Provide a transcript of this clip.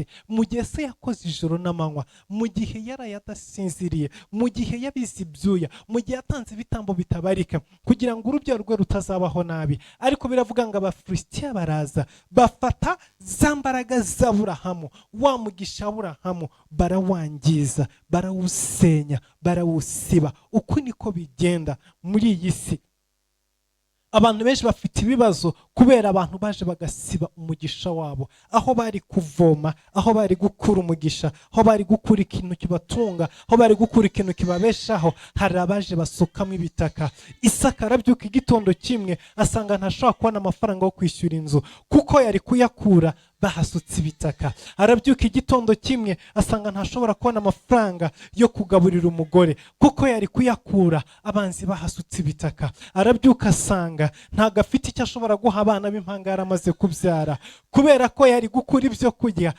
ate? Mu gihe se yakoze ijoro n'amanywa, mu gihe yaraye adasinziriye, mu gihe yabize ibyuya, mu gihe yatanze ibitambo bitabarika kugira ngo urubyaro rwe rutazabaho nabi. Ariko biravuga ngo Abafilisitiya baraza bafata za mbaraga z'Aburahamu, wa mugisha w'Aburahamu barawangiza, barawusenya, barawusiba. Uko niko bigenda muri iyi si. Abantu benshi bafite ibibazo kubera abantu baje bagasiba umugisha wabo, aho bari kuvoma, aho bari gukura umugisha, aho bari gukura ikintu kibatunga, aho bari gukura ikintu kibabeshaho, hari abaje basukamo ibitaka. Isaka arabyuka igitondo kimwe asanga ntashobora kubona amafaranga yo kwishyura inzu kuko yari kuyakura bahasutse ibitaka. Arabyuka igitondo kimwe asanga ntashobora kubona amafaranga yo kugaburira umugore kuko yari kuyakura abanzi bahasutse ibitaka. Arabyuka asanga ntago afite icyo ashobora guha abana b'impanga yaramaze kubyara kubera ko yari gukura ibyo kurya